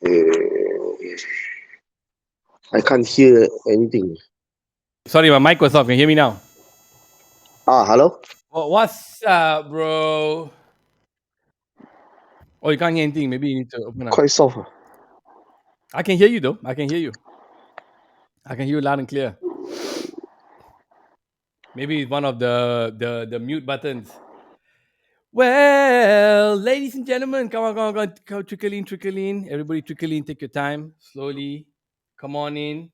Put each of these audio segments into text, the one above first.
Uh, I can't hear anything. Sorry, my mic was off. Can you hear me now? Hello? What's up, bro? Oh, you can't hear anything. Maybe you need to open up. Quite soft. I can hear you though. I can hear you. I can hear you loud and clear. Maybe it's one of the mute buttons. Well, ladies and gentlemen, come on, trickle in. Everybody trickle in. Take your time, slowly. Come on in.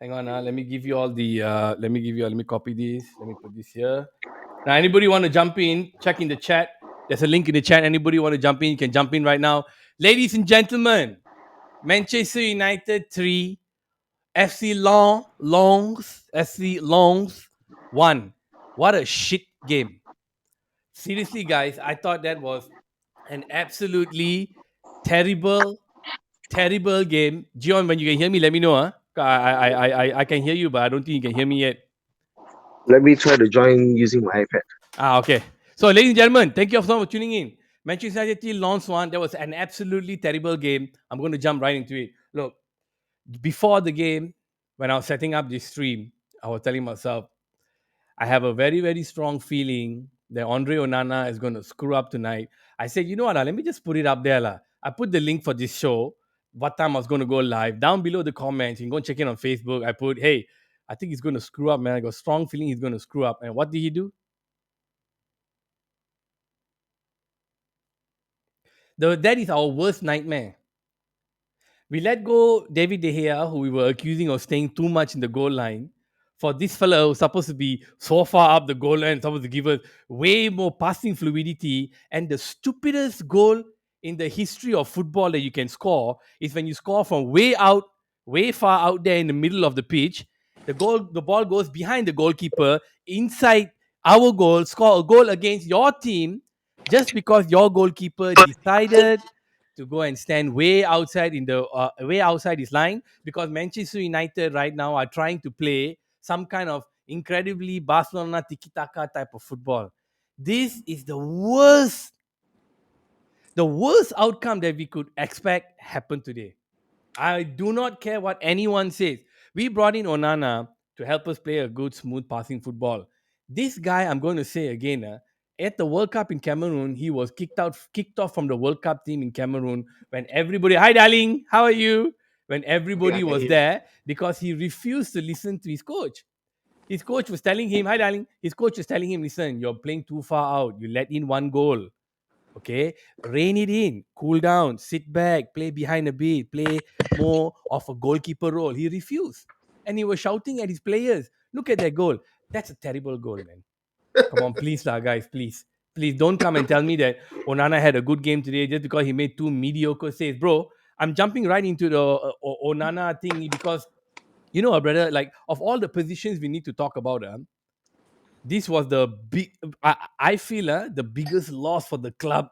Hang on, let me give you all the. Let me give you. Let me copy this. Let me put this here. Now, anybody want to jump in? Check in the chat. There's a link in the chat. Anybody want to jump in? You can jump in right now. Ladies and gentlemen, Manchester United 3, FC Longs 1. What a shit game. Seriously, guys, I thought that was an absolutely terrible, terrible game. Gion, when you can hear me, let me know. Huh? I can hear you, but I don't think you can hear me yet. Let me try to join using my iPad. Okay. So, ladies and gentlemen, thank you so much for tuning in. Manchester United lost one. That was an absolutely terrible game. I'm going to jump right into it. Look, before the game, when I was setting up this stream, I was telling myself, I have a very, very strong feeling that Andre Onana is going to screw up tonight. I said, you know what, let me just put it up there. I put the link for this show, what time I was going to go live. Down below the comments, you can go and check it on Facebook. I put, hey, I think he's going to screw up, man. I got a strong feeling he's going to screw up. And what did he do? That is our worst nightmare. We let go David De Gea, who we were accusing of staying too much in the goal line, for this fellow who's supposed to be so far up the goal line, supposed to give us way more passing fluidity. And the stupidest goal in the history of football that you can score is when you score from way out, way far out there in the middle of the pitch. The ball goes behind the goalkeeper inside our goal, score a goal against your team just because your goalkeeper decided to go and stand way outside his line, because Manchester United right now are trying to play some kind of incredibly Barcelona tiki taka type of football. This is the worst outcome that we could expect happen today. I do not care what anyone says. We brought in Onana to help us play a good, smooth passing football. This guy, I'm going to say again, at the World Cup in Cameroon, he was kicked off from the World Cup team in Cameroon when everybody, hi darling, how are you? When Yeah, I everybody can was hear. there, because he refused to listen to his coach. His coach was telling him, hi darling, his coach was telling him, listen, you're playing too far out. You let in one goal. Okay, rein it in, cool down, sit back, play behind a bit, play more of a goalkeeper role. He refused, and he was shouting at his players, look at that goal. That's a terrible goal, man. Come on, please lah, guys, please don't come and tell me that Onana had a good game today just because he made two mediocre saves. Bro, I'm jumping right into the Onana thing because you know, brother, like of all the positions we need to talk about, this was the big, I feel the biggest loss for the club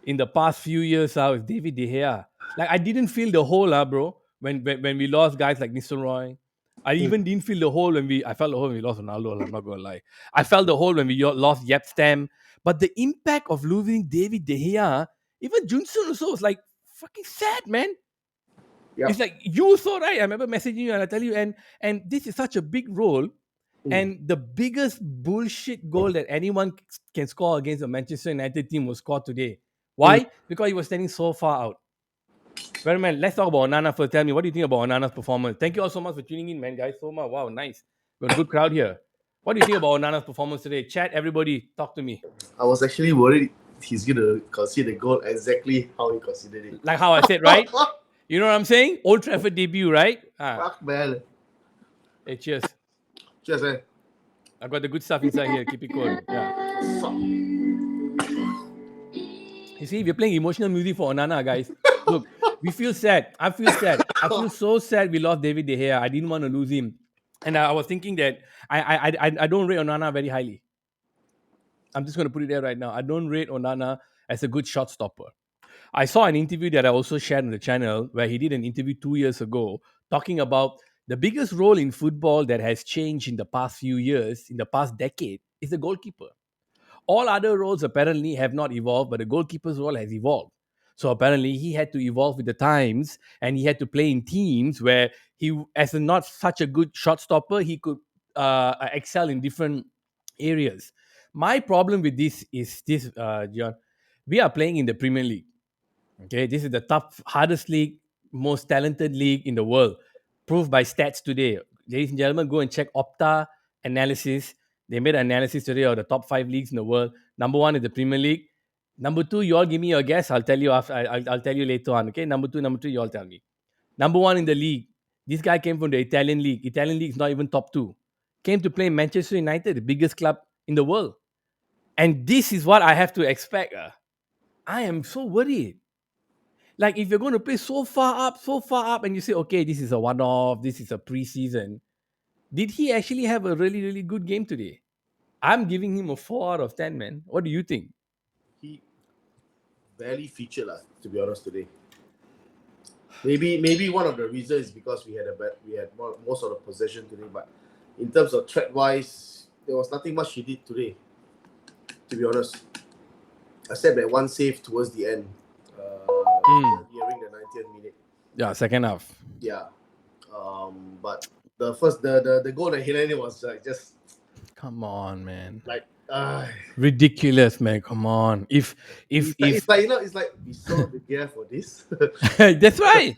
in the past few years with David De Gea. Like I didn't feel the hole, bro. When we lost guys like Nistelrooy. I Hmm. even didn't feel the hole when I felt the hole when we lost Ronaldo. I'm not gonna lie. I felt the hole when we lost Yep Stam. But the impact of losing David De Gea, even Junson also was like fucking sad, man. Yep. It's like you so right. I remember messaging you and I tell you, and this is such a big role. Hmm. And the biggest bullshit goal that anyone can score against a Manchester United team was scored today. Hmm. Why? Because he was standing so far out. Well, man, let's talk about Onana first. Tell me, what do you think about Onana's performance? Thank you all so much for tuning in, man, guys. So much. Wow, nice. Got a good crowd here. What do you think about Onana's performance today? Chat, everybody, talk to me. I was actually worried he's gonna concede the goal exactly how he considered it. Like how I said, right? You know what I'm saying? Old Trafford debut, right? Fuck man. Hey, cheers. Cheers man. I got the good stuff inside here. Keep it cold. Yeah. Fuck. You see, we're playing emotional music for Onana, guys. Look, we feel sad. I feel sad. I feel so sad we lost David De Gea. I didn't want to lose him. And I was thinking that I don't rate Onana very highly. I'm just going to put it there right now. I don't rate Onana as a good shot stopper. I saw an interview that I also shared on the channel where he did an interview 2 years ago talking about the biggest role in football that has changed in the past few years, in the past decade, is the goalkeeper. All other roles apparently have not evolved, but the goalkeeper's role has evolved. So apparently he had to evolve with the times, and he had to play in teams where he, as a not such a good shot stopper, he could excel in different areas. My problem with this is this, John. We are playing in the Premier League. Okay, this is the tough, hardest league, most talented league in the world, proved by stats today. Ladies and gentlemen, go and check Opta analysis. They made an analysis today of the top 5 leagues in the world. Number one is the Premier League. Number two, you all give me your guess. I'll tell you after. I'll tell you later on. Okay, number two, number three, you all tell me. Number one in the league. This guy came from the Italian league. Italian league is not even top two. Came to play Manchester United, the biggest club in the world. And this is what I have to expect. I am so worried. Like, if you're going to play so far up, and you say, okay, this is a one-off, this is a preseason. Did he actually have a really, really good game today? I'm giving him a 4 out of 10, man. What do you think? He barely featured, to be honest, today. Maybe one of the reasons is because we had most of the possession today, but in terms of threat wise, there was nothing much he did today. To be honest, except that one save towards the end, during the 90th minute. Yeah, second half. Yeah, but the goal that he landed was like just Come on, man. like Ridiculous, man. Come on. If it's like it's like we saw the gear for this. that's right.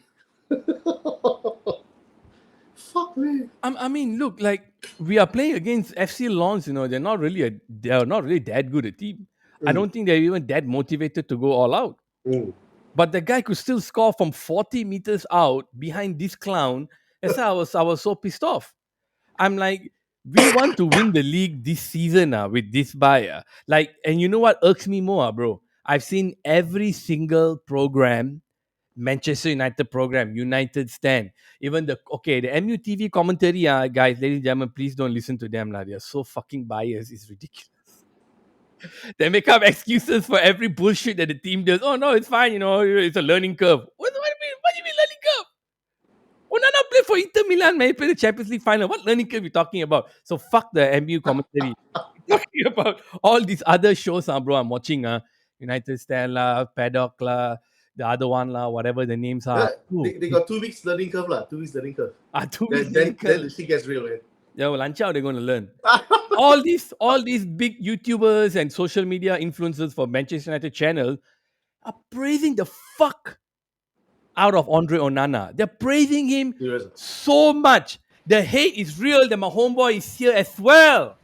Fuck me. I mean, look, like, we are playing against FC Lens. They're not really that good a team. I don't think they're even that motivated to go all out. But the guy could still score from 40 meters out behind this clown. That's why I was so pissed off. I'm like, we want to win the league this season with this buyer. Like, and you know what irks me more, bro? I've seen every single program, Manchester United program, United Stand, even the MUTV commentary, guys, ladies and gentlemen, please don't listen to them. They're so fucking biased. It's ridiculous. They make up excuses for every bullshit that the team does. Oh no, it's fine. It's a learning curve. What do you mean learning curve? Onana played for Inter Milan, man. He played the Champions League final. What learning curve are you talking about? So fuck the MU commentary. Talking about all these other shows, bro. I'm watching United Stand Paddock the other one whatever the names are. Yeah, they got 2 weeks learning curve 2 weeks learning curve. 2 weeks learning curve. Then the shit gets real, man. Yeah, well, lunch how they're going to learn. all these big YouTubers and social media influencers for Manchester United channel are praising the fuck out of Andre Onana. They're praising him so much. The hate is real. That my homeboy is here as well.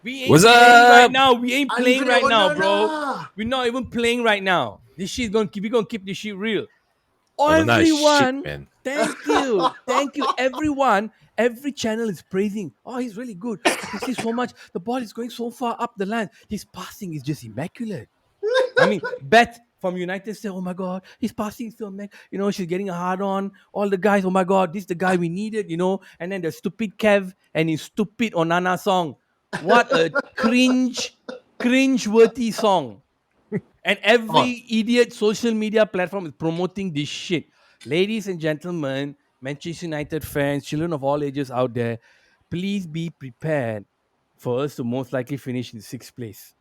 We ain't playing right now. We ain't playing right now, bro. We're not even playing right now. This shit's we're gonna keep this shit real. Everyone, shit, thank you, everyone. Every channel is praising. Oh, he's really good. I can see so much. The ball is going so far up the line. His passing is just immaculate. I mean, Beth from United said, "Oh my God, his passing is so immaculate. She's getting a hard on. All the guys, oh my God, this is the guy we needed. And then the stupid Kev and his stupid Onana song. What a cringe-worthy song." And every idiot social media platform is promoting this shit. Ladies and gentlemen, Manchester United fans, children of all ages out there, please be prepared for us to most likely finish in 6th place.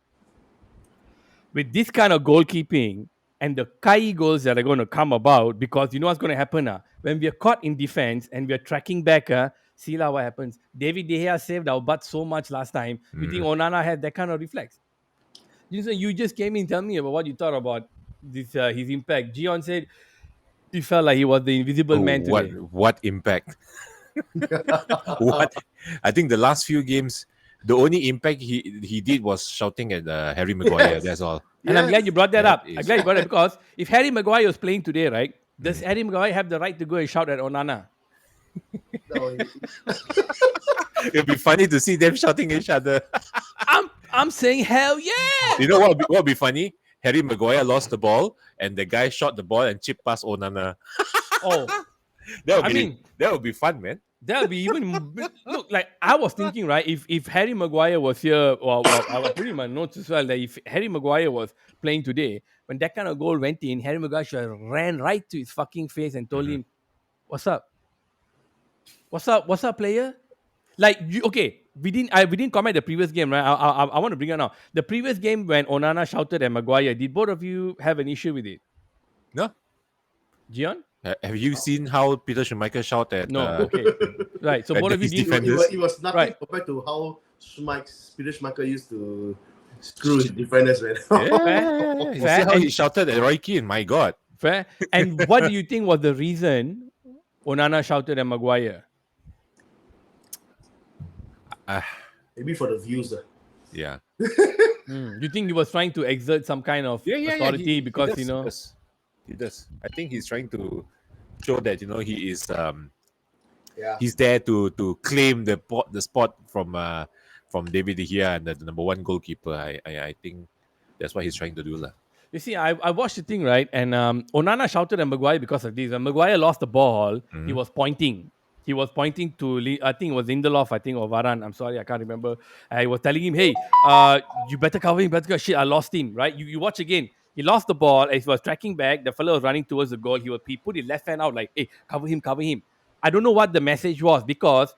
With this kind of goalkeeping and the Kai goals that are going to come about, because you know what's going to happen? When we are caught in defense and we are tracking back, see what happens. David De Gea saved our butt so much last time. You think Onana had that kind of reflex? You just came in, tell me about what you thought about this his impact. Gion said he felt like he was the invisible man today. What impact? What? I think the last few games, the only impact he did was shouting at Harry Maguire. Yes. That's all. And I'm glad you brought that up. I'm glad you brought it because if Harry Maguire was playing today, right? Does Harry Maguire have the right to go and shout at Onana? No, It'd be funny to see them shouting at each other. I'm saying hell yeah. You know what would be funny? Harry Maguire lost the ball and the guy shot the ball and chipped past Onana. Oh, that would be fun, man. That would be even look like I was thinking, right? If Harry Maguire was here, well, I was putting my notes as well that if Harry Maguire was playing today, when that kind of goal went in, Harry Maguire should have ran right to his fucking face and told him, "What's up? What's up, player?" Like, we didn't comment the previous game, right? I want to bring it now. The previous game when Onana shouted at Maguire, did both of you have an issue with it? No? Gion? Have you seen how Peter Schmeichel shout at No. Okay. Right. So at both of you his didn't. defenders? It was nothing Right. compared to how Peter Schmeichel used to screw his defenders, man. Yeah. You Fair. see how And- he shouted at Roy Keane? My God. Fair. And what do you think was the reason Onana shouted at Maguire? Maybe for the views. Yeah. You think he was trying to exert some kind of Yeah. authority He because does, He does. I think he's trying to show that he is Yeah. he's there to claim the spot from David De Gea and the number one goalkeeper. I think that's what he's trying to do, lah. You see, I watched the thing, right? And Onana shouted at Maguire because of this. When Maguire lost the ball, he was pointing. He was pointing to, I think it was Lindelof, or Varane. I'm sorry, I can't remember. I was telling him, hey, you better cover him, Shit, I lost him, right? You watch again. He lost the ball. As he was tracking back, the fellow was running towards the goal. He put his left hand out like, hey, cover him, cover him. I don't know what the message was because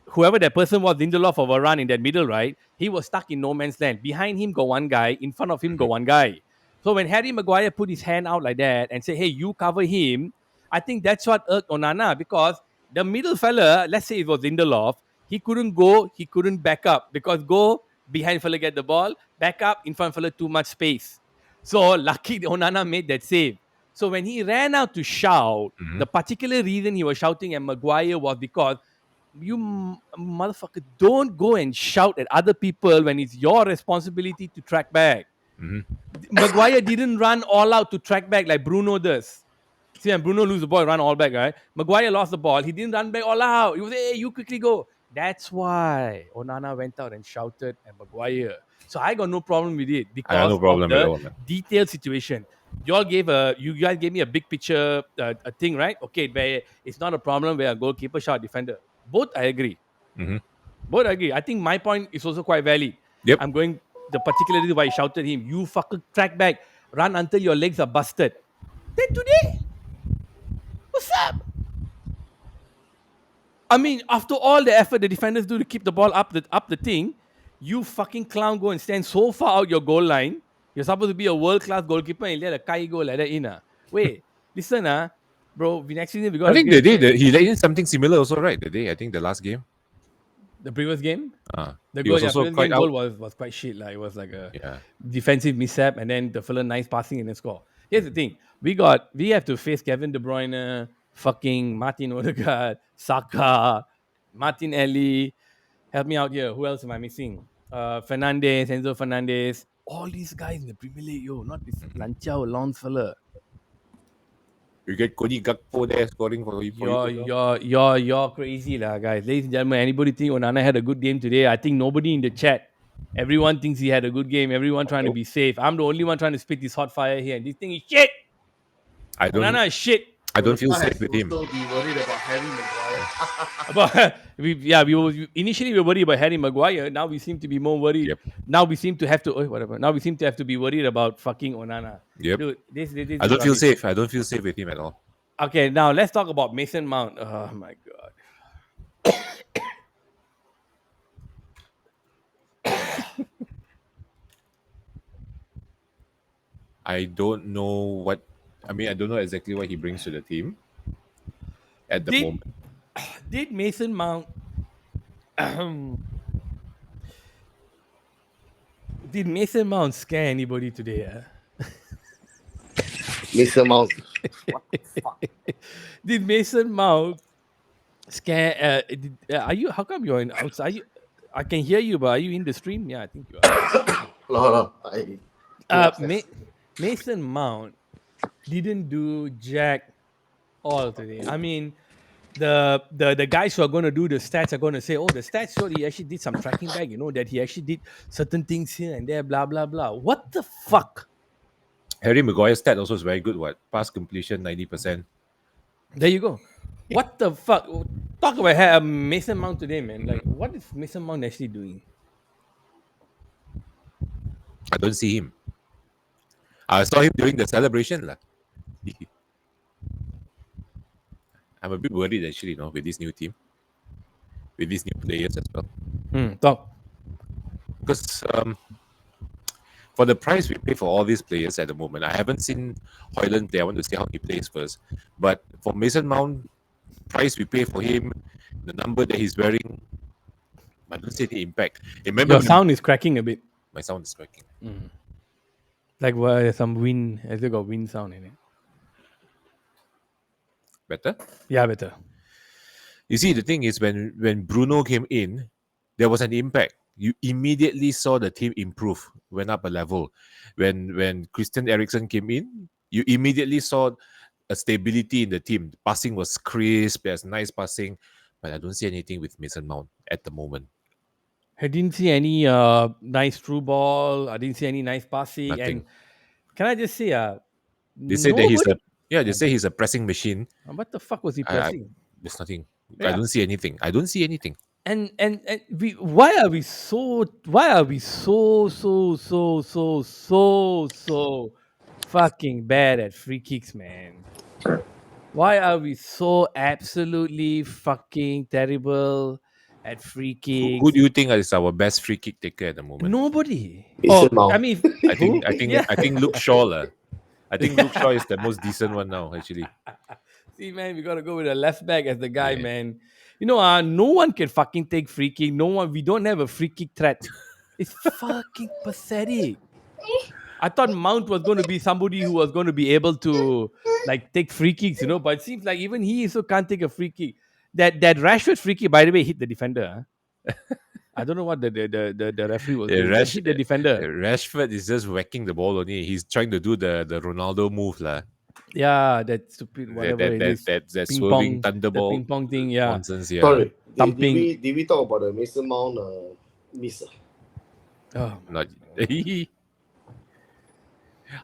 whoever that person was, Lindelof or Varane in that middle, right? He was stuck in no man's land. Behind him go one guy, in front of him go one guy. So when Harry Maguire put his hand out like that and say, hey, you cover him, I think that's what irked Onana because the middle fella, let's say it was Lindelof, he couldn't go, he couldn't back up because go behind fella get the ball, back up in front fella too much space. So lucky Onana made that save. So when he ran out to shout, the particular reason he was shouting at Maguire was because you motherfucker don't go and shout at other people when it's your responsibility to track back. Maguire didn't run all out to track back like Bruno does. See, when Bruno lose the ball, run all back, right? Maguire lost the ball. He didn't run back all out. He was, hey, you quickly go. That's why Onana went out and shouted at Maguire. So I got no problem with it I because have no of problem at the all, man. detailed situation. You guys gave me a big picture a thing, right? Okay, where it's not a problem where a goalkeeper shot defender. Both I agree. Both I agree. I think my point is also quite valid. Yep. I'm going the particular reason why I shouted him. You fucker track back, run until your legs are busted. Then today, what's up? I mean, after all the effort the defenders do to keep the ball up the thing, you fucking clown go and stand so far out your goal line. You're supposed to be a world class goalkeeper and let a guy go like that in. Wait, listen, bro. Next season we got. I think the day that he let in something similar also, right? The day, I think the last game. The previous game, the he goal, was also previous quite game out. goal was quite shit. Like it was like a Yeah. defensive mishap, and then the fella nice passing and then score. Here's the thing: we have to face Kevin De Bruyne, fucking Martin Odegaard, Saka, Martinelli. Help me out here. Who else am I missing? Fernandes, Enzo Fernandez. All these guys in the Premier League, not this Lanchao Lons fella. You get Cody Gakpo there scoring for you. You're crazy, lah, guys. Ladies and gentlemen, anybody think Onana had a good game today? I think nobody in the chat. Everyone thinks he had a good game. Everyone trying to be safe. I'm the only one trying to spit this hot fire here. And this thing is shit. Onana is shit. I don't feel I safe with him. also be worried about Harry Maguire. Initially we were worried about Harry Maguire. Now we seem to be more worried. Yep. Now we seem to have to Now we seem to have to be worried about fucking Onana. Yep. Dude, this I don't feel rubbish. safe. I don't feel safe with him at all. Okay, now let's talk about Mason Mount. Oh my god. I don't know what. I mean, I don't know exactly what he brings to the team at the moment. Did Mason Mount did Mason Mount scare anybody today? Mr. Mount. Did Mason Mount scare? Are you? How come you're in outside? I can hear you, but are you in the stream? Yeah, I think you are. No. Mason Mount didn't do jack all today. I mean, the guys who are going to do the stats are going to say, oh, the stats showed he actually did some tracking back, that he actually did certain things here and there, blah, blah, blah. What the fuck? Harry Maguire's stat also is very good. What pass completion 90%. There you go. What the fuck? Talk about Mason Mount today, man. Like, what is Mason Mount actually doing? I don't see him. I saw him during the celebration, lah. I'm a bit worried actually, with this new team, with these new players as well. Talk. Because for the price we pay for all these players at the moment, I haven't seen Højlund play. I want to see how he plays first. But for Mason Mount, price we pay for him, the number that he's wearing, I don't see any impact. Remember, Your sound is cracking a bit. my sound is cracking. Like there's some wind. Has it got wind sound in it? Better? Yeah, better. You see, the thing is, when Bruno came in, there was an impact. You immediately saw the team improve, went up a level. When Christian Eriksen came in, you immediately saw a stability in the team. Passing was crisp, there's nice passing, but I don't see anything with Mason Mount at the moment. I didn't see any nice through ball. I didn't see any nice passing. Nothing. And can I just say, They say that he's nobody- they say he's a pressing machine. what the fuck was he pressing? There's nothing. I Yeah. don't see anything. I don't see anything. And we why are we so fucking bad at free kicks, man? Why are we so absolutely fucking terrible at free kicks? Who do you think is our best free kick taker at the moment? Nobody. Mason Mount. I mean, I think Yeah. I think Luke Shaw lah. I think Luke Shaw is the most decent one now, actually. See, man, we gotta go with a left back as the guy, Yeah. man. You know, no one can fucking take free kick. No one. We don't have a free kick threat. It's fucking pathetic. I thought Mount was going to be somebody who was going to be able to like take free kicks, but it seems like even he also can't take a free kick. That Rashford free kick, by the way, hit the defender. Huh? I don't know what the referee was doing. But hit the defender. Rashford is just whacking the ball only. He's trying to do the Ronaldo move lah. Yeah, that stupid whatever it is. That Ping swerving pong, the thunderball ping pong thing. Yeah. nonsense. Yeah. Sorry, Thumping. did we talk about the Mason Mount miss? Oh, Not.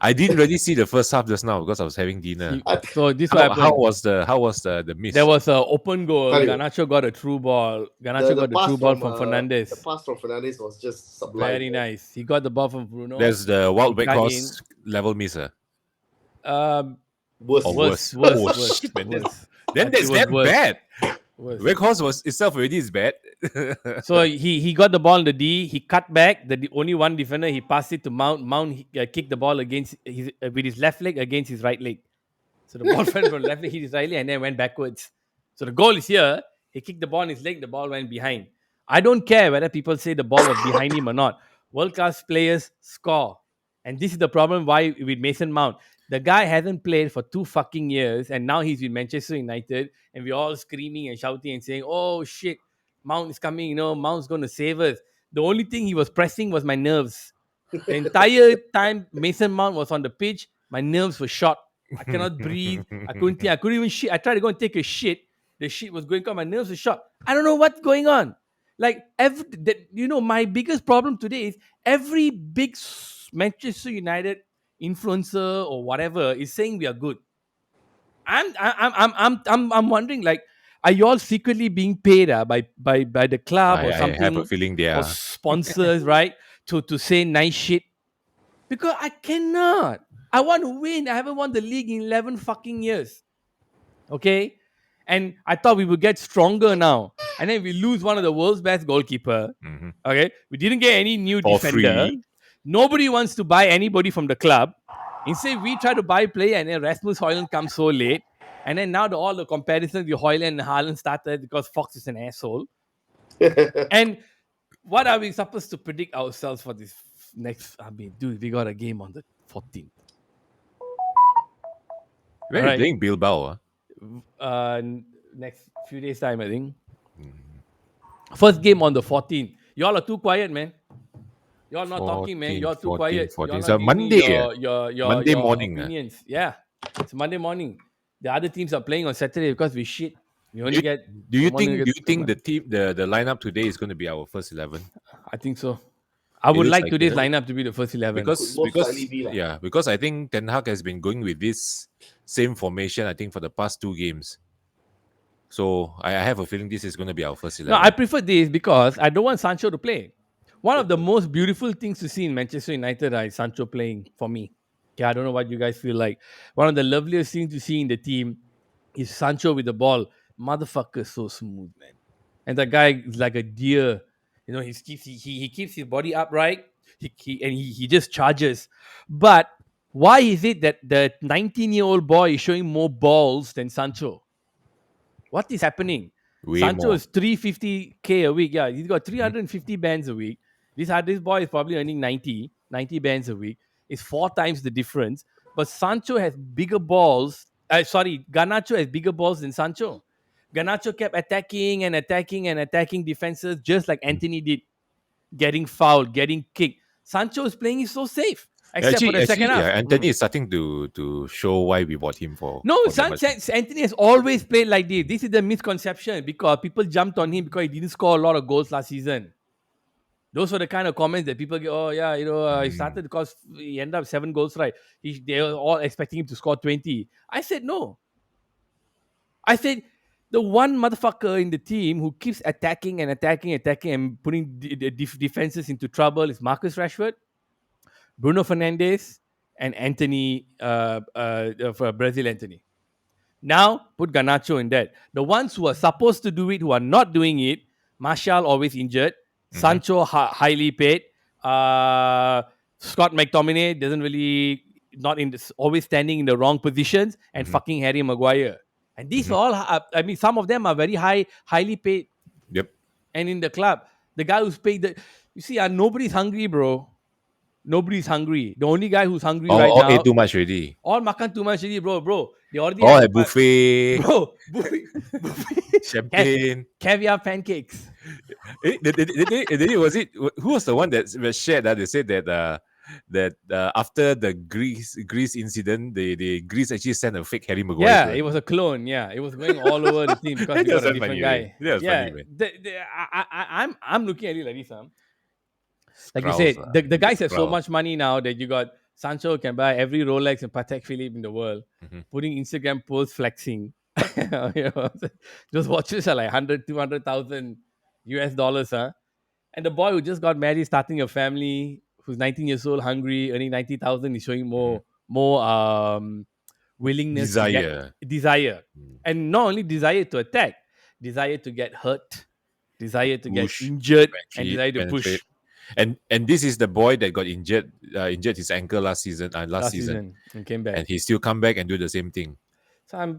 I didn't really see the first half just now because I was having dinner. so this what happened. How was the miss? There was an open goal. Tell you. Garnacho got a through ball. Garnacho got the true ball from Fernandes. The pass from Fernandes was just sublime. Very nice. He got the ball from Bruno. There's the wild He cut Weghorst level misser. Worse. Or Worse. Oh, shit, man. Then that's It was that worse. bad. Worse. Weghorst was itself already is bad. So he got the ball in the D. He cut back. The only one defender. He passed it to Mount. Mount kicked the ball against with his left leg against his right leg. So the ball went from left leg, hit his right leg, and then went backwards. So the goal is here. He kicked the ball in his leg. The ball went behind. I don't care whether people say the ball was behind him or not. World class players score, and this is the problem. Why with Mason Mount? The guy hasn't played for 2 fucking years, and now he's with Manchester United, and we're all screaming and shouting and saying, "Oh shit, Mount is coming! Mount's going to save us." The only thing he was pressing was my nerves. The entire time Mason Mount was on the pitch, my nerves were shot. I cannot breathe. I couldn't think. I couldn't even shit. I tried to go and take a shit. The shit was going on. My nerves were shot. I don't know what's going on. Like my biggest problem today is every big Manchester United influencer or whatever is saying we are good. I'm wondering, like, are you all secretly being paid by the club or something? I have a feeling they Or are. sponsors, right? To say nice shit. Because I cannot. I want to win. I haven't won the league in 11 fucking years. Okay? And I thought we would get stronger now. And then we lose one of the world's best goalkeeper. Mhm. Okay? We didn't get any new For defender. free. Nobody wants to buy anybody from the club. Instead, we try to buy player, and then Rasmus Højlund comes so late. And then now all the comparisons with Højlund and Haaland started because Fox is an asshole. And what are we supposed to predict ourselves for this next? I mean, dude, we got a game on the 14th. Where are Alright. you playing Bilbao? Next few days time, I think. First game on the 14th. Y'all are too quiet, man. Y'all not talking, man. Y'all too 14, quiet. 14. Y'all It's not a giving me Monday, your Monday your morning, opinions. Yeah, it's Monday morning. The other teams are playing on Saturday because we shit. We only get. Do you someone who think gets- the lineup today is going to be our first 11? I think so. I would looks like like today's it. lineup to be the first 11. Could most likely be lah. yeah, because I think Ten Hag has been going with this same formation, I think, for the past 2 games. So I have a feeling this is going to be our first 11. No, I prefer this because I don't want Sancho to play. One of the most beautiful things to see in Manchester United is Sancho playing for me. Yeah, I don't know what you guys feel like. One of the loveliest things to see in the team is Sancho with the ball. Motherfucker is so smooth, man. And that guy is like a deer. He keeps his body upright. He just charges. But why is it that the 19-year-old boy is showing more balls than Sancho? What is happening? Way Sancho more. is 350K a week. Yeah, he's got 350 bands a week. This boy is probably earning 90 bands a week. It's 4 times the difference. But Sancho has bigger balls. Garnacho has bigger balls than Sancho. Garnacho kept attacking and attacking and attacking defenses just like Anthony did, getting fouled, getting kicked. Sancho is playing it so safe, except for the second Yeah, half. Anthony is starting to show why we bought him No, for that much. Anthony has always played like this. This is the misconception because people jumped on him because he didn't score a lot of goals last season. Those were the kind of comments that people get. Oh yeah, he started because he ended up 7 goals, right? They were all expecting him to score 20. I said no. I said the one motherfucker in the team who keeps attacking and attacking, attacking, and putting defenses into trouble is Marcus Rashford, Bruno Fernandes, and Anthony, for Brazil Anthony. Now put Garnacho in that. The ones who are supposed to do it, who are not doing it, Martial always injured, Sancho highly paid, Scott McTominay doesn't really not in this, always standing in the wrong positions, and fucking Harry Maguire. And these all, I mean, some of them are very highly paid, Yep. and in the club, the guy who's paid the, you see, nobody's hungry, bro. Nobody's hungry. The only guy who's hungry right All now, ate too much already. all makan too much already, bro. They already All have at buffet, bro, buffet, champagne. caviar pancakes. Was it who was the one that was shared that they said that after the Greece incident, the Greece actually sent a fake Harry Maguire. Yeah, it was a clone. Yeah, it was going all over the team because we That was got a so different funny, guy. man. That was funny, man. I'm looking at it like this. Like you Strauss, said, the guys have so Strauss. much money now that you got Sancho can buy every Rolex and Patek Philippe in the world, putting Instagram posts flexing. Those watches are like 100, 200,000 US dollars, huh? And the boy who just got married, starting a family, who's 19 years old, hungry, earning 90,000, is showing more willingness to get desire, and not only desire to attack, desire to get hurt, desire to get Push, injured, and desire to penetrate. push. And this is the boy that got injured his ankle last season. Last season and came back. And he still come back and do the same thing. So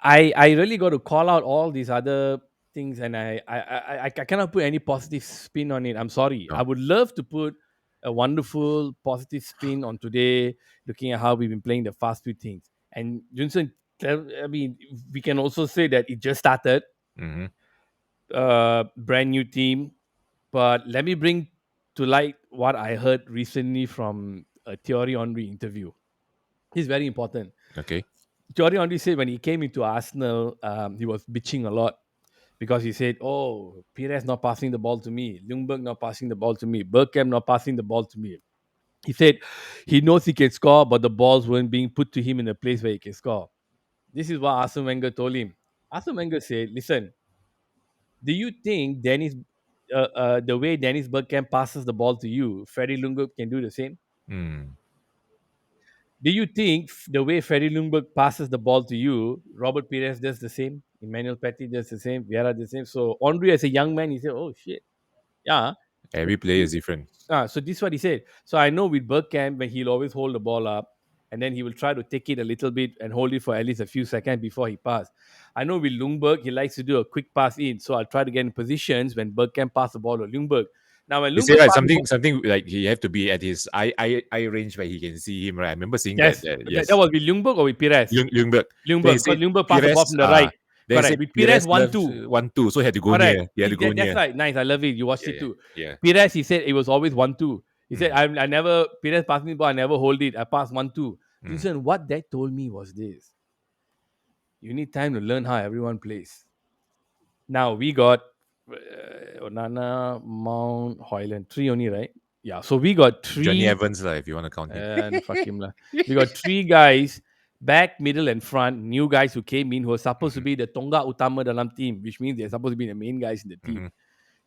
I really got to call out all these other things, and I cannot put any positive spin on it. I'm sorry. No. I would love to put a wonderful positive spin on today, looking at how we've been playing the fast food things. And Junson, I mean, we can also say that it just started, brand new team. But let me bring to light what I heard recently from a Thierry Henry interview. It's very important. Okay. Thierry Henry said when he came into Arsenal, he was bitching a lot because he said, "Oh, Pires not passing the ball to me, Ljungberg not passing the ball to me, Bergkamp not passing the ball to me." He said he knows he can score, but the balls weren't being put to him in a place where he can score. This is what Arsene Wenger told him. Arsene Wenger said, "Listen, do you think the way Dennis Bergkamp passes the ball to you, Freddie Ljungberg can do the same? Do you think the way Freddie Ljungberg passes the ball to you, Robert Pires does the same? Emmanuel Petit does the same? Vieira does the same?" So Henry, as a young man, he said, "Oh shit, yeah." Every player is different. So this is what he said. So I know with Bergkamp, when he'll always hold the ball up, and then he will try to take it a little bit and hold it for at least a few seconds before he passes. I know with Ljungberg, he likes to do a quick pass in, so I'll try to get in positions when Bergkamp passes the ball to Ljungberg. Now when You Ljungberg say right, passes the ball, something like he have to be at his eye range where he can see him, right? I remember seeing yes, that. Yes. that was with Ljungberg or with Pires? Ljungberg. Ljungberg, because Ljungberg passed the ball from the right. Correct. With Pires 1-2. 1-2, so he had to go Correct. near. He had to go near. That's right. Nice. I love it. You watched it too. Yeah. Pires, he said it was always 1-2. He said, I never, Pires passed me the ball, I never hold it. I passed 1-2. Listen, what that told me was this. You need time to learn how everyone plays. Now, we got Onana, Mount, Hoyland. 3 only, right? Yeah. So we got 3. Johnny Evans, if you want to count him. And fuck him. We got 3 guys, back, middle, and front, new guys who came in who were supposed to be the Tonga Utama dalam team, which means they're supposed to be the main guys in the team.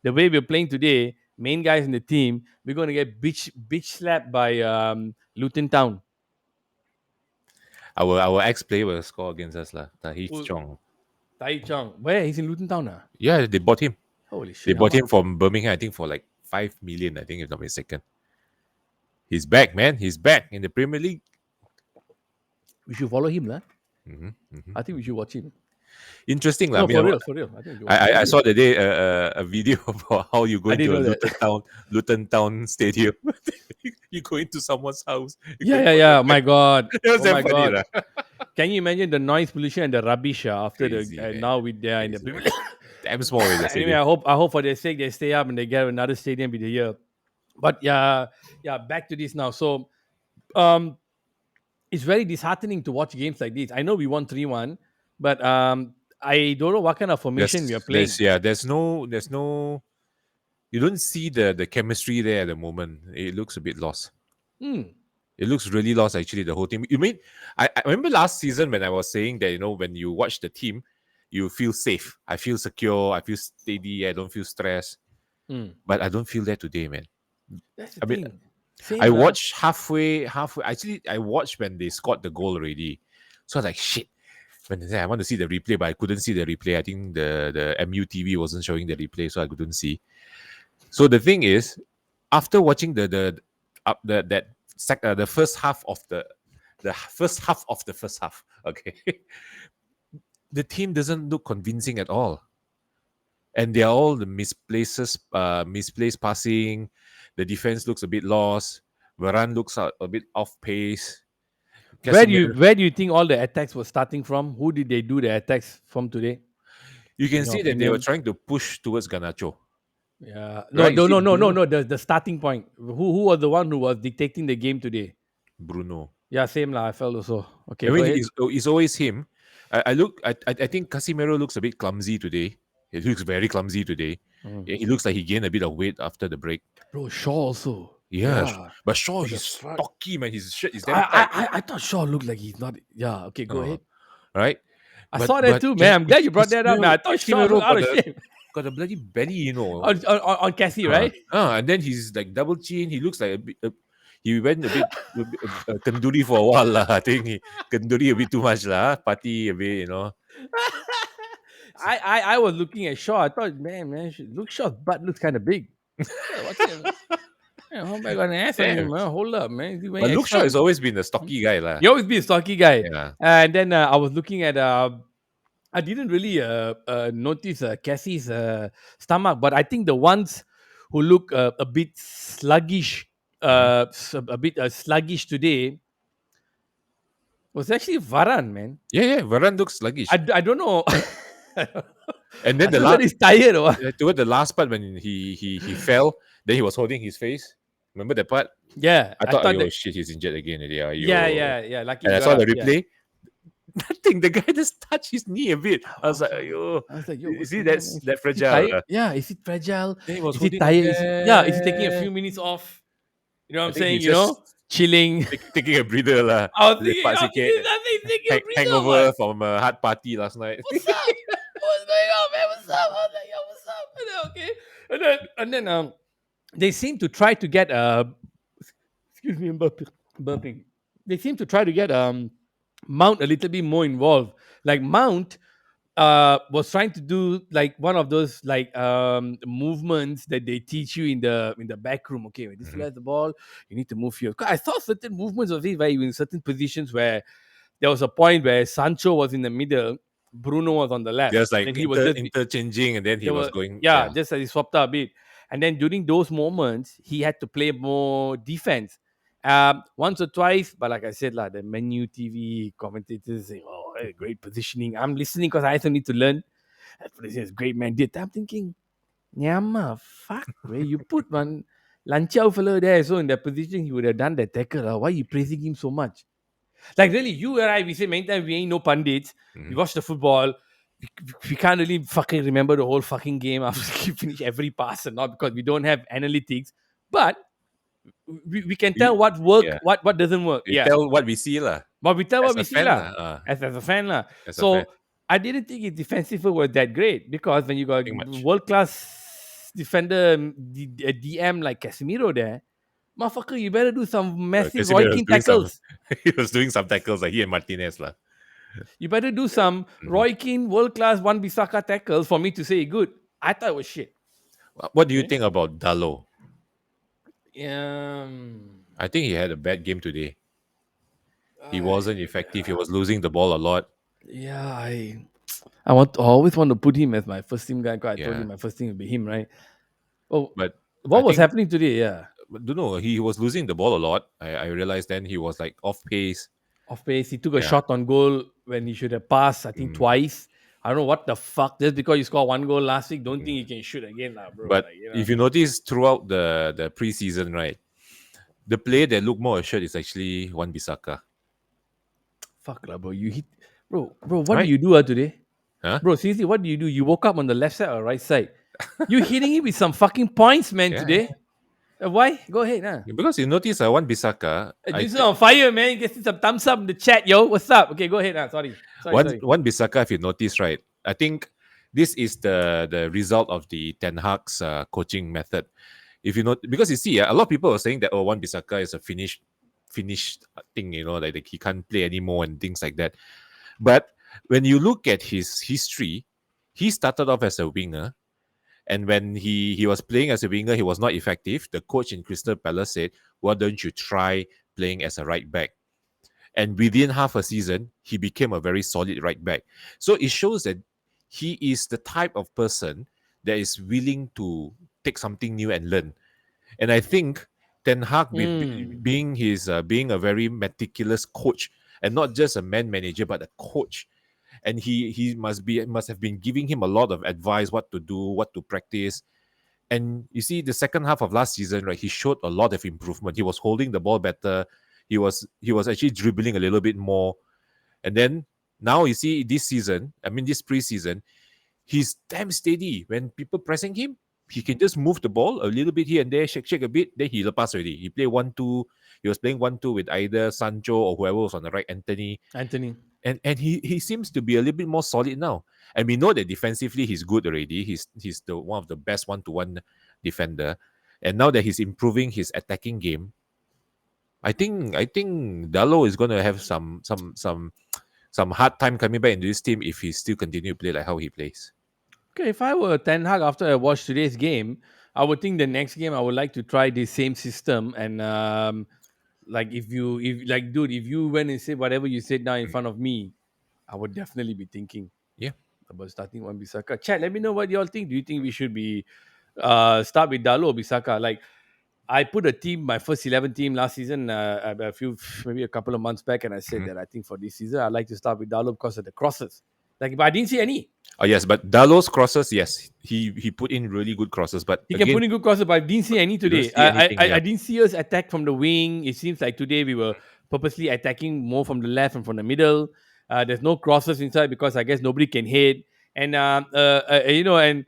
The way we're playing today, main guys in the team, we're going to get bitch slapped by Luton Town. Our ex-player will score against us, Tahith Chong. Tai Chong. Where? He's in Luton Town now? Yeah, they bought him. Holy shit. They bought him from Birmingham, I think, for like 5 million, I think, if not mistaken. He's back, man. He's back in the Premier League. We should follow him, lah. Mhm, mhm. I think we should watch him. Interesting, lah. No, I mean, for real, for real. I think we should watch him. I saw the day a video about how you go I into didn't a know that. Luton Town stadium. You go into someone's house. You Yeah, go yeah, into- yeah. My God. That was Oh damn my funny, God. lah. Can you imagine the noise pollution and the rubbish after Crazy, the man. now with they are in the Crazy, Premier man. Damn small with the Anyway, stadium. I hope for their sake they stay up and they get another stadium with the year. But yeah, back to this now. So it's very disheartening to watch games like this. I know we won 3-1, but I don't know what kind of formation we are playing. There's no. You don't see the chemistry there at the moment. It looks a bit lost. Hmm. It looks really lost, actually, the whole team. You mean, I remember last season when I was saying that, when you watch the team, you feel safe. I feel secure. I feel steady. I don't feel stressed. Hmm. But I don't feel that today, man. That's the I mean, thing. Same I lah. watched halfway. Actually, I watched when they scored the goal already. So I was like, shit. When they said I want to see the replay, but I couldn't see the replay. I think the MUTV wasn't showing the replay, so I couldn't see. So the thing is, after watching the first half of the first half, okay, the team doesn't look convincing at all, and they're all the misplaced passing. The defense looks a bit lost. Varane looks a bit off pace. Where Casemiro- do you think all the attacks were starting from? Who did they do the attacks from today? You can in your see that they were opinion? trying to push towards Garnacho. Yeah. Right, you see No. The starting point. Who was the one who was dictating the game today? Bruno. Yeah, same lah. I felt also. Okay, I go mean, ahead. it's always him. I think Casemiro looks a bit clumsy today. He looks very clumsy today. Mm. He looks like he gained a bit of weight after the break. Bro, Shaw also. Yeah, but Shaw, With the he's front. stocky, man. His shirt is damn tight. I thought Shaw looked like he's not. Yeah, okay, go ahead. Right? I saw that too, man. I'm glad you brought that up, man. I thought Shaw looked out of shape. got a bloody belly, On Cassie, right? And then he's like double chin. He looks like a bit. He went a bit kenduri for a while, lah. I think he kenduri a bit too much, lah. Party a bit, I was looking at Shaw. I thought, man, Shaw's butt looks kind of big. What's it? I hope I got an ass on him, man. Hold up, man. But Luke Shaw has always been a stocky guy, lah. He always been a stocky guy. Yeah. And then I was looking at I didn't really notice Cassie's stomach, but I think the ones who look a bit sluggish, sluggish today was actually Varane, man. Yeah. Varane looks sluggish. I don't know. And then I don't know he's tired or what. toward the last part when he fell, then he was holding his face. Remember that part? Yeah, I thought, that, shit, he's injured again. Yeah. Lucky. And I saw the yeah. replay. Nothing. The guy just touched his knee a bit. I was like, yo, is he that fragile? Yeah, is it fragile? Then he was Is he holding tired? like Is he taking a few minutes off? You know what I'm I think saying? he's You know, just chilling. taking a breather lah. I was Lepak sikit. thinking, Hangover from a hard party last night. What's up? What's going on, man? What's up? I was like, yo, what's up? And then, okay. And then they seem to try to get excuse me, I'm burping. They seem to try to get Mount a little bit more involved. Like Mount was trying to do like one of those like movements that they teach you in the back room. Okay, when this fella has the ball, you need to move here. 'Cause I saw certain movements of it where in certain positions where there was a point where Sancho was in the middle, Bruno was on the left. There's like and he was just interchanging, and then he was going. just as he swapped out a bit. And then during those moments, he had to play more defense. Once or twice, but like I said, the menu TV commentators say, "Oh, hey, great positioning." I'm listening because I also need to learn. That position is great, man. I'm thinking, Nyama, fuck, where you put one Lanchao fellow there, so in that position he would have done that tackle. Why are you praising him so much? Like really, you and I, we say many times we ain't no pundits. We watch the football. We can't really fucking remember the whole fucking game after we finish every pass and not because we don't have analytics. But we can tell what works, what doesn't work. We tell what we see lah. But we tell what we see lah. as a fan lah. As a So fan. I didn't think his defensive work was that great because when you got world class defender DM like Casemiro there, motherfucker, you better do some massive Roy Keane tackles. He was doing some tackles like he and Martinez lah. You better do some Roy Keane world class Wan-Bissaka tackles for me to say good. I thought it was shit. What do you think about Dalot? I think he had a bad game today. He I, wasn't effective. He was losing the ball a lot. yeah, I always want to put him as my first team guy. 'Cause I told Yeah, you my first team will be him, right? Oh, but I what was think happening today? Yeah, don't know. He was losing the ball a lot. I realized then he was like off pace. off pace. He took a Yeah. shot on goal when he should have passed. I think Mm. twice. I don't know what the fuck. Just because you score one goal last week, don't think you can shoot again, lah, bro. But Like you know, if you notice throughout the preseason, right, the player that looked more assured is actually Wan Bissaka, fuck lah, bro. You hit, bro. What do right? you do today, Huh? bro? Seriously, what do you do? You woke up on the left side or right side? You hitting it with some fucking points, man. Yeah, Today, why? Go ahead, nah. because you notice Wan Bissaka, This is on fire, man. Get some thumbs up in the chat, yo. What's up? Okay, go ahead. Sorry. Wan Bissaka, if you notice, right, I think this is the result of the Ten Hag's coaching method. If you know, because you see, a lot of people are saying that Wan Bissaka is a finished thing, like he can't play anymore and things like that. But when you look at his history, he started off as a winger. And when he was playing as a winger, he was not effective. The coach in Crystal Palace said, why don't you try playing as a right back? And within half a season, he became a very solid right back. So it shows that he is the type of person that is willing to take something new and learn. And I think Ten Hag, with being a very meticulous coach and not just a man manager but a coach, and he must have been giving him a lot of advice, what to do, what to practice. And you see, the second half of last season, right, he showed a lot of improvement. He was holding the ball better. He was actually dribbling a little bit more. And then now you see this season, I mean this preseason, he's damn steady. When people pressing him, he can just move the ball a little bit here and there, shake a bit, then he'll pass already. He play 1-2. He was playing 1-2 with either Sancho or whoever was on the right, Anthony. And he seems to be a little bit more solid now. And we know that defensively he's good already. He's the one of the best one-to-one defender. And now that he's improving his attacking game, I think Dallo is gonna have some hard time coming back into this team if he still continue to play like how he plays. Okay, if I were Ten Hag after I watched today's game, I would think the next game I would like to try the same system and like if dude, if you went and said whatever you said now in front of me, I would definitely be thinking Yeah. about starting Wan Bissaka. Chat, let me know what y'all think. Do you think we should be start with Dalo or Bissaka? Like I put a team, my first 11 team last season, maybe a couple of months back, and I said that I think for this season I'd like to start with Dalo because of the crosses. Like, but I didn't see any. Oh yes, but Dallo's crosses, yes, he put in really good crosses. But He can again, put in good crosses, but I didn't see any you don't today. see anything. I didn't see us attack from the wing. It seems like today we were purposely attacking more from the left and from the middle. There's no crosses inside because I guess nobody can hit. And and I,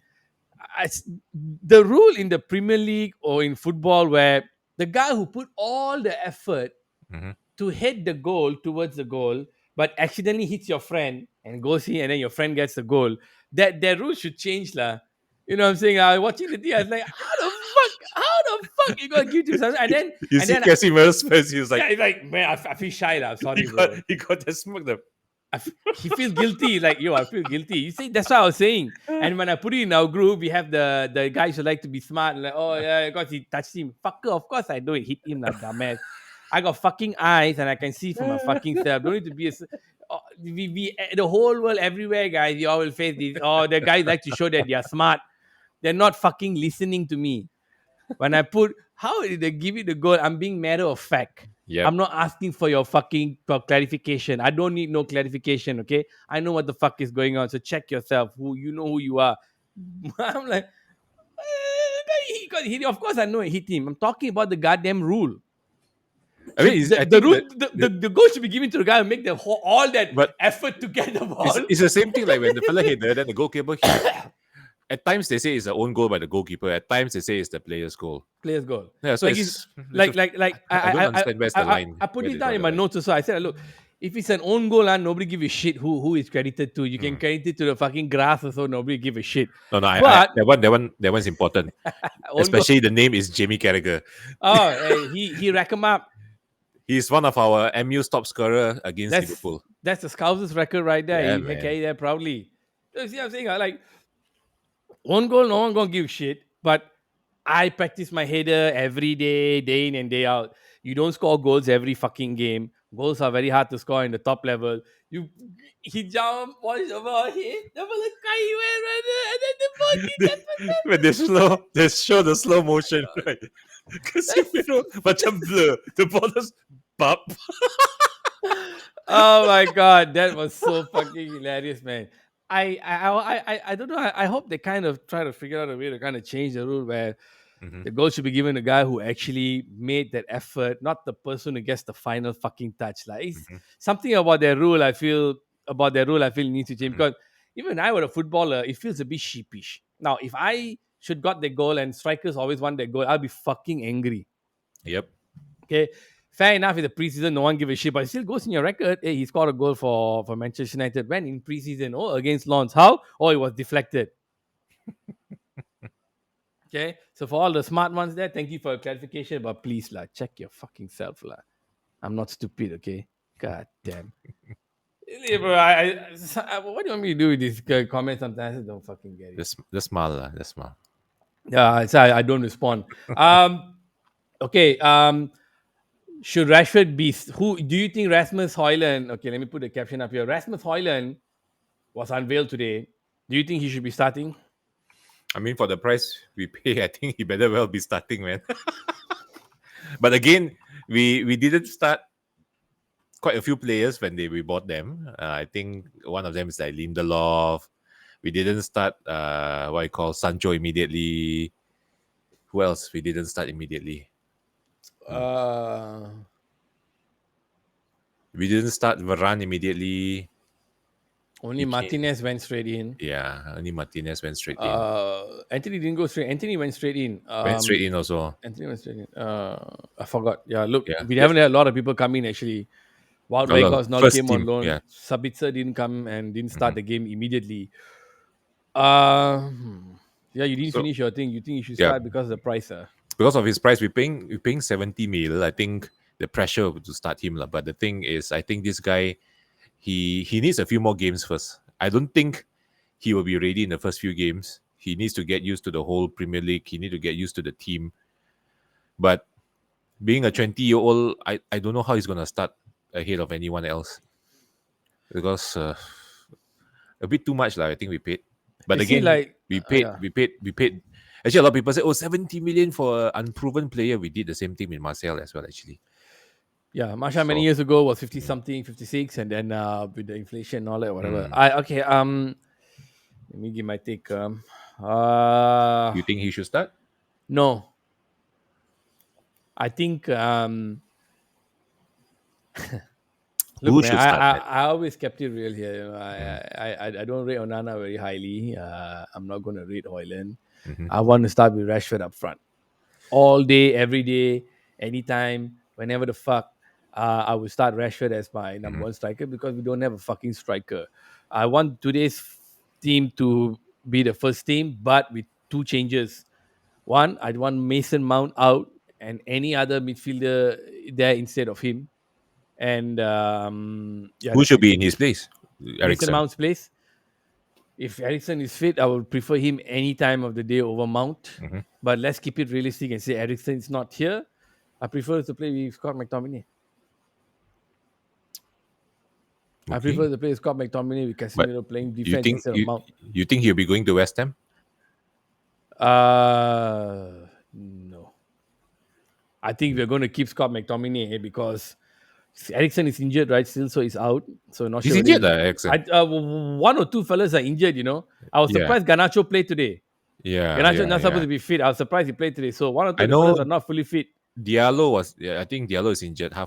the rule in the Premier League or in football where the guy who put all the effort Mhm. to hit the goal towards the goal, but accidentally hits your friend and goes in, and then your friend gets the goal. That rule should change, lah. You know what I'm saying? I was watching the thing. I was like, how the fuck you gonna give to something? You And see then Casimir's face, he was yeah, like, it's like, man, I feel shy, lah. Sorry, he got bro. he got that smoke. He feels guilty. Like, yo, I feel guilty. You see, that's what I was saying. And when I put it in our group, we have the guys who like to be smart. Like, oh yeah, because he touched him. Fucker, of course I do it. Hit him like dumbass. I got fucking eyes and I can see for my fucking self. Don't need to be the whole world everywhere, guys. You all will face this. Oh, the guys like to show that they are smart. They're not fucking listening to me. When I put, how did they give you the goal? I'm being matter of fact. Yep. I'm not asking for your fucking clarification. I don't need no clarification, okay? I know what the fuck is going on. So check yourself. You know who you are. I'm like, of course I know it hit him. I'm talking about the goddamn rule. I mean, I The think rule, that the goal should be given to the guy who make all that But effort to get the ball. it's the same thing like when the fella hit there, then the goalkeeper hit. At times they say it's an own goal by the goalkeeper. At times they say it's the player's goal. Player's goal. Yeah, so Like it's I don't understand where's the line. I put where it they down draw in the my line. notes also. I said, look, if it's an own goal, nobody give a shit who is credited to. You can credit it to the fucking grass also. Nobody give a shit. No, But that one's important. own goal. Especially the name is Jamie Carragher. Oh, he rack him up. He's one of our MU's top scorer against Liverpool. That's the Scouser's record right there. Yeah, He man. carry that proudly. You see what I'm saying? Like, one goal, no one gonna give shit. But I practice my header every day in and day out. You don't score goals every fucking game. Goals are very hard to score in the top level. You he jump, watch the ball, hit the ball, and then the ball hit that. When they show the slow motion, right? Casemiro macam blur. The ball just pop. Oh my god, that was so fucking hilarious, man. I don't know. I hope they kind of try to figure out a way to kind of change the rule where Mhm. the goal should be given to the guy who actually made that effort, not the person who gets the final fucking touch. Like it's Mhm. something about their rule. I feel needs to change Mhm. because even I were a footballer, it feels a bit sheepish. Now, if I should got the goal and strikers always want that goal, I'll be fucking angry. Yep. Okay. Fair enough, in the preseason, no one give a shit, but it still goes in your record. Hey, he scored a goal for Manchester United when in preseason. Oh, against Lons. How? Oh, it was deflected. Okay. So for all the smart ones there, thank you for your clarification, but please, lah, check your fucking self, lah. I'm not stupid, okay? God damn. Really, bro, what do you want me to do with these comments sometimes? I don't fucking get it. The smile lah. The smile. Yeah, so I don't respond. Okay. Should Rashford be who? Do you think Rasmus Højlund? Okay, let me put the caption up here. Rasmus Højlund was unveiled today. Do you think he should be starting? I mean, for the price we pay, I think he better well be starting, man. But again, we didn't start quite a few players when we bought them. I think one of them is like Lindelof. We didn't start what I call Sancho immediately. Who else we didn't start immediately? We didn't start Varane immediately. Only Martinez went straight in. Yeah, only Martinez went straight in. Anthony didn't go straight. Anthony went straight in. Went straight in also. Anthony went straight in. I forgot. Yeah, look, Yeah, we haven't had a lot of people come in actually. Wout A lot. Weghorst now First came on team, loan. yeah. Sabitzer didn't come and didn't start the game immediately. Yeah, you didn't So- finish your thing. You think you should Yeah. start because of the price, Because of his price, we're paying 70 mil. I think the pressure to start him lah. But the thing is, I think this guy he needs a few more games first. I don't think he will be ready in the first few games. He needs to get used to the whole Premier League. He needs to get used to the team. But being a 20-year-old, I don't know how he's gonna start ahead of anyone else. Because a bit too much, I think we paid. But You see, again, like, we paid, yeah. we paid. Actually, a lot of people say, 70 million for an unproven player. We did the same thing with Marcel as well, actually. Yeah, Masha many So- years ago was 50 something, 56, and then with the inflation and all that, whatever. Let me give my take. You think he should start? No. I think Who look, man, should start then? I always kept it real here. You know, I don't rate Onana very highly. I'm not going to rate Højlund. Mhm. I want to start with Rashford up front, all day, every day, anytime, whenever the fuck. I will start Rashford as my number one striker because we don't have a fucking striker. I want today's team to be the first team, but with two changes. One, I want Mason Mount out and any other midfielder there instead of him. And Who should be in his place? Mason Eriksen. Mount's place. If Ericsson is fit, I would prefer him any time of the day over Mount. Mhm. But let's keep it realistic and say Ericsson is not here. I prefer to play with Scott McTominay. I Okay. prefer to play with Scott McTominay with Casemiro playing You defense think instead of Mount. you think he'll be going to West Ham? No. I think we're going to keep Scott McTominay because Ericsson is injured, right? Still, so he's out. So not He's sure. injured, Eriksen. One or two fellas are injured. I was Yeah. surprised Garnacho played today. Yeah, Garnacho yeah, not supposed yeah. to be fit. I was surprised he played today. So one or two I of the fellas know- are not fully fit. Diallo was. Yeah, I think Diallo is injured. I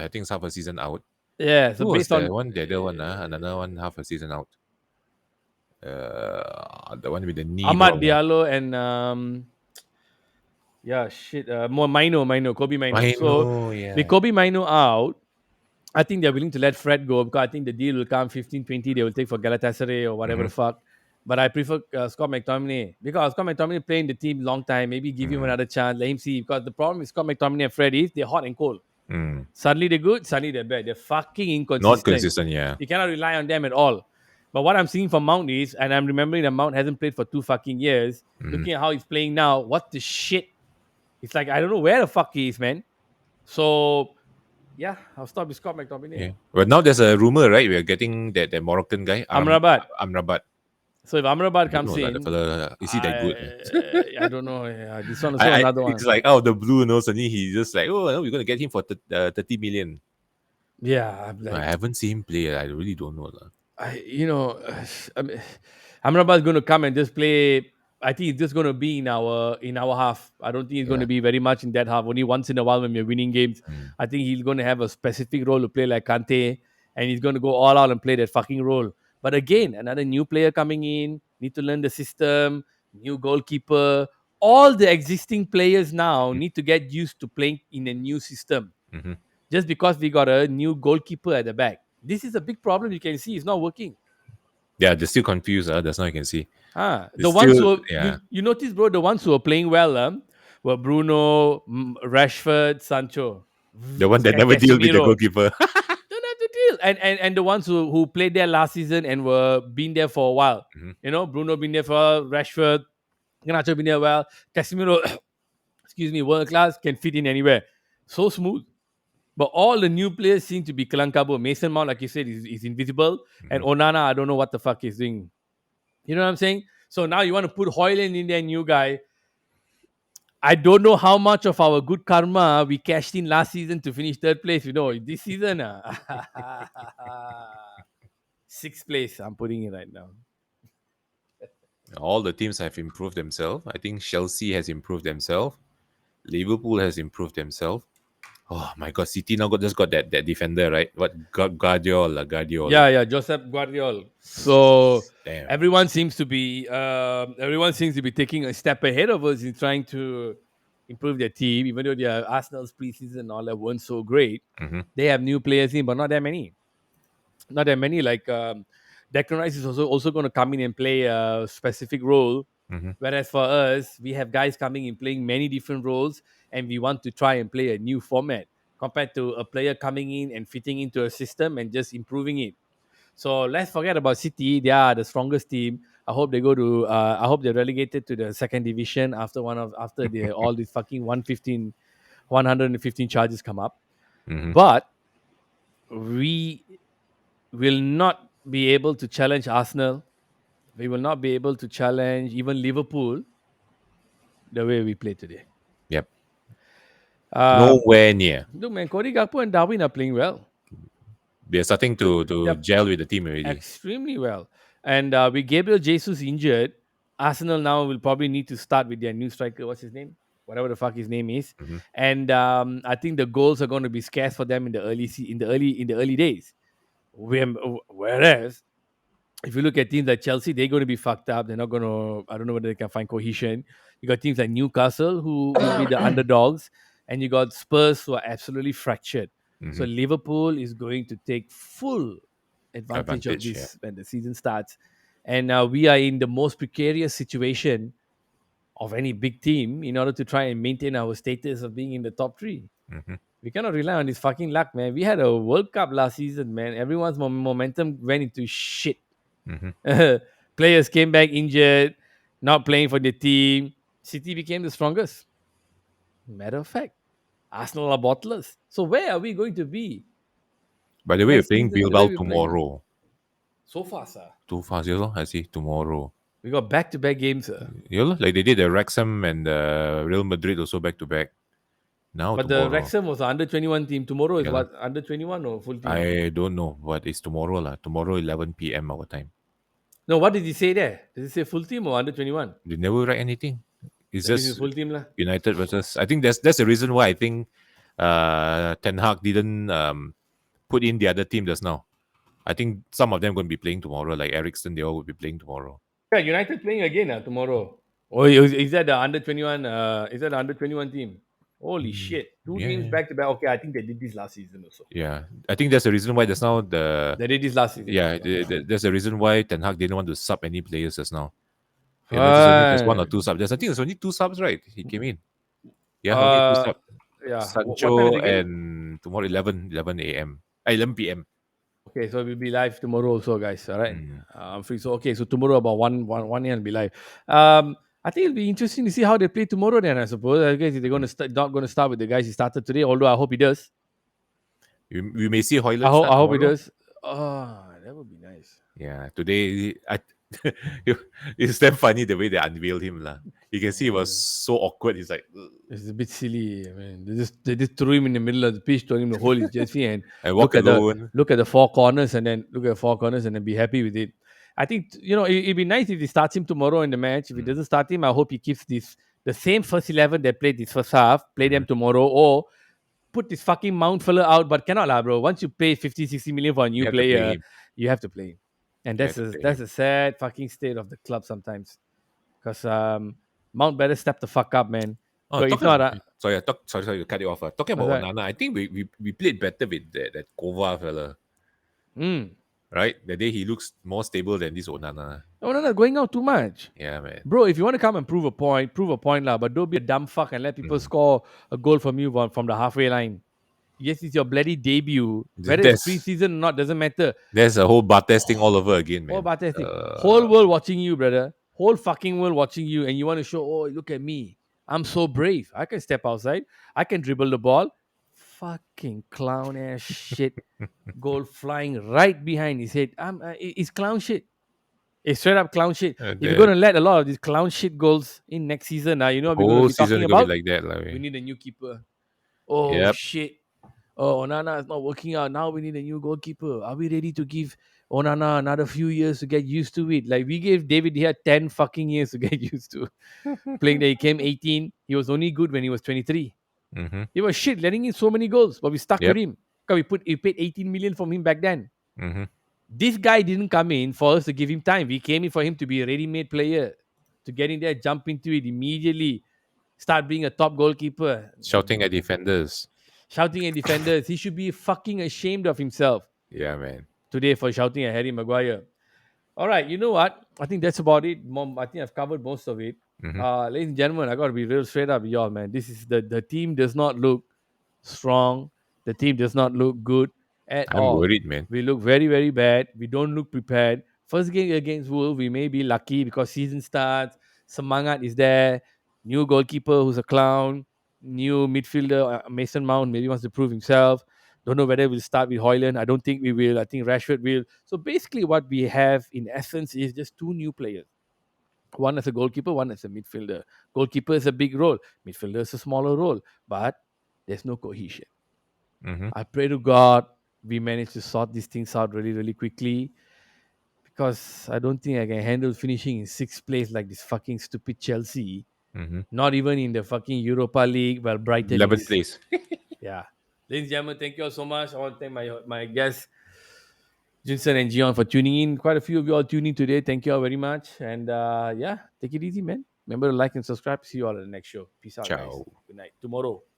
think it's half a season out. Yeah. So Who was based on the other one? Another one half a season out. The one with the knee. Ahmad problem. Diallo and more Mino, Kobe Mino. So yeah. with Kobe Mino out, I think they're willing to let Fred go because I think the deal will come 15, 20. They will take for Galatasaray or whatever the fuck. But I prefer Scott McTominay because Scott McTominay playing the team long time. Maybe give him another chance. Let him see. Because the problem with Scott McTominay and Fred is they're hot and cold. Mm. Suddenly they're good. Suddenly they're bad. They're fucking inconsistent. Not consistent. Yeah. You cannot rely on them at all. But what I'm seeing from Mount is, and I'm remembering that Mount hasn't played for 2 fucking years. Looking at how he's playing now, what the shit? It's like I don't know where the fuck he is, man. So yeah, I'll stop with Scott McTominay. Yeah. But now there's a rumor, right? We're getting that Moroccan guy, Amrabat. Amrabat. So if Amrabat I don't comes know, lah, the in, fella, is he that good? I don't know. Yeah, this one also another one. It's like out of the blue, no, suddenly he's just like, oh, no, we're gonna get him for 30 million. Yeah, I'm I like, haven't seen him play. I really don't know, lah. I mean, Amrabat is going to come and just play. I think it's just going to be in our half. I don't think he's going to Yeah. be very much in that half. Only once in a while when we're winning games. I think he's going to have a specific role to play like Kante, and he's going to go all out and play that fucking role. But again, another new player coming in, need to learn the system, new goalkeeper. All the existing players now need to get used to playing in a new system. Mhm. Just because we got a new goalkeeper at the back. This is a big problem. You can see it's not working. Yeah, they're still confused. That's all I can see. The It's ones still, who yeah. you notice, bro, the ones who were playing well were Bruno, Rashford, Sancho. The one that never deal with the Casemiro. goalkeeper. Don't have to deal. And the ones who played there last season and were been there for a while. Bruno been there for a while, Rashford, Garnacho been there a while, Casemiro, excuse me, world class, can fit in anywhere. So smooth. But all the new players seem to be Kalankabo. Mason Mount, like you said, is invisible. And Onana, I don't know what the fuck he's doing. You know what I'm saying? So now you want to put Hoyland in there, new guy. I don't know how much of our good karma we cashed in last season to finish third place. This season, 6th place, I'm putting it right now. All the teams have improved themselves. I think Chelsea has improved themselves. Liverpool has improved themselves. Oh my God, City now just got that defender, right? What, Guardiola. Yeah, Josep Guardiola. So Damn. everyone seems to be taking a step ahead of us in trying to improve their team, even though their Arsenal's preseason and all that weren't so great. They have new players in, but not that many. Not that many. Like Declan Rice is also going to come in and play a specific role. Whereas for us, we have guys coming in playing many different roles, and we want to try and play a new format compared to a player coming in and fitting into a system and just improving it. So let's forget about City. They are the strongest team. I hope they go to. I hope they're relegated to the second division after all these fucking 115 charges come up. But we will not be able to challenge Arsenal. We will not be able to challenge even Liverpool the way we play today. Yep. Nowhere near. Look, man, Cody Gakpo and Darwin are playing well. They're starting to Yep. gel with the team already. Extremely well. And with Gabriel Jesus injured, Arsenal now will probably need to start with their new striker. What's his name? Whatever the fuck his name is. And I think the goals are going to be scarce for them in the early days. Whereas if you look at teams like Chelsea, they're going to be fucked up. They're not going to. I don't know whether they can find cohesion. You got teams like Newcastle who will be the underdogs, and you got Spurs who are absolutely fractured. So Liverpool is going to take full advantage of this when the season starts, and we are in the most precarious situation of any big team in order to try and maintain our status of being in the top three. We cannot rely on this fucking luck, man. We had a World Cup last season, man. Everyone's momentum went into shit. Players came back injured, not playing for the team. City became the strongest. Matter of fact, Arsenal are bottlers. So where are we going to be? By the way, we're Next playing season, the way Bilbao we're playing. tomorrow. So fast, sir. Too fast, yeah, I see. Tomorrow. We got back-to-back games, sir. Yeah, like they did the Wrexham and the Real Madrid also back-to-back. Now But tomorrow. the Wrexham was the under-21 team. Tomorrow is Yeah, what? Under-21 or full team? I don't know, but it's tomorrow lah. Tomorrow 11 p.m. our time. No, what did he say there? Did he say full team or under-21? They never write anything. It's That means just it's full team lah. United versus. I think that's the reason why I think Ten Hag didn't put in the other team just now. I think some of them going to be playing tomorrow, like Ericsson. They all will be playing tomorrow. Yeah, United playing again tomorrow. Oh, is that the under-21? Is that the under-21 team? Holy shit! Two games back-to-back. Okay, I think they did this last season also. Yeah, I think that's the reason why just now They did this last season. Yeah, that's the reason why Ten Hag didn't want to sub any players just now. There's one or two subs. I think there's only two subs, right? He came in. Yeah, only two subs. Yeah. Sancho What time is the game? and tomorrow 11 a.m. 11 p.m. Okay, so we'll be live tomorrow also, guys. All right. Mm. I'm free. So okay, so tomorrow about one year I'll be live. I think it'll be interesting to see how they play tomorrow. Then I suppose I guess they're going to not going to start with the guys he started today. Although I hope he does. We may see Hoyland start I hope he tomorrow. does. Oh, that would be nice. Yeah, today it's damn funny the way they unveiled him lah. You can see it was so awkward. He's like, "Ugh," It's a bit silly. I mean, they just threw him in the middle of the pitch, told him to hold his jersey and and walk alone. look at the four corners and then look at the four corners and then be happy with it. I think it'd be nice if he starts him tomorrow in the match. If he doesn't start him, I hope he keeps the same first 11 that played this first half, play them tomorrow, or put this fucking Mount fella out. But cannot lah, bro. Once you pay 50, 60 million for a You new have to play player, him. you have to play him, and You have to play that's him. a sad fucking state of the club sometimes. Because Mount better step the fuck up, man. Oh, Because if talking not, about, sorry to cut you off. Talking what's about that? Onana, I think we played better with that Kova fella, right? The day he looks more stable than this Onana. No, going out too much. Yeah, man. Bro, if you want to come and prove a point lah. But don't be a dumb fuck and let people score a goal from you from the halfway line. Yes, it's your bloody debut. Whether it's That's preseason or not, doesn't matter. there's a whole bar testing all over again, All man. about that thing. Whole world watching you, brother. Whole fucking world watching you, and you want to show, oh, look at me. I'm so brave. I can step outside. I can dribble the ball. Fucking clown ass shit. Goal flying right behind his head. It's clown shit. It's straight up clown shit. If you're The gonna let a lot of these clown shit goals in next season, now you know what we're gonna whole be season talking is gonna be about. like that, like. We need a new keeper. Oh Yep. shit. Oh, Onana is not working out. Now we need a new goalkeeper. Are we ready to give Onana another few years to get used to it? Like we gave David here 10 fucking years to get used to playing. That he came 18. He was only good when he was 23. Mm-hmm. He was shit, letting in so many goals, but we stuck with Yep. him. Because we paid 18 million from him back then. Mm-hmm. This guy didn't come in for us to give him time. We came in for him to be a ready-made player, to get in there, jump into it immediately, start being a top goalkeeper. Shouting at defenders. Shouting at defenders. He should be fucking ashamed of himself Yeah, man. today for shouting at Harry Maguire. All right, you know what? I think that's about it. I think I've covered most of it. Mhm. Ladies and gentlemen, I got to be real straight up with y'all, man. This is the team does not look strong. The team does not look good at I'm all. worried, man. We look very, very bad. We don't look prepared. First game against Wolves, we may be lucky because season starts. Semangat is there. New goalkeeper who's a clown. New midfielder, Mason Mount, maybe wants to prove himself. Don't know whether we'll start with Hoyland. I don't think we will. I think Rashford will. So basically, what we have in essence is just two new players. One as a goalkeeper, one as a midfielder. Goalkeeper is a big role. Midfielder is a smaller role. But there's no cohesion. Mm-hmm. I pray to God we manage to sort these things out really, really quickly because I don't think I can handle finishing in sixth place like this fucking stupid Chelsea. Mm-hmm. Not even in the fucking Europa League where Brighton 11th is. place. Yeah. Ladies and gentlemen, thank you all so much. I want to thank my guests, Jinson and Gion, for tuning in. Quite a few of you all tuning today. Thank you all very much. And yeah, take it easy, man. Remember to like and subscribe. See you all at the next show. Peace out, guys. Ciao. Good night. Tomorrow.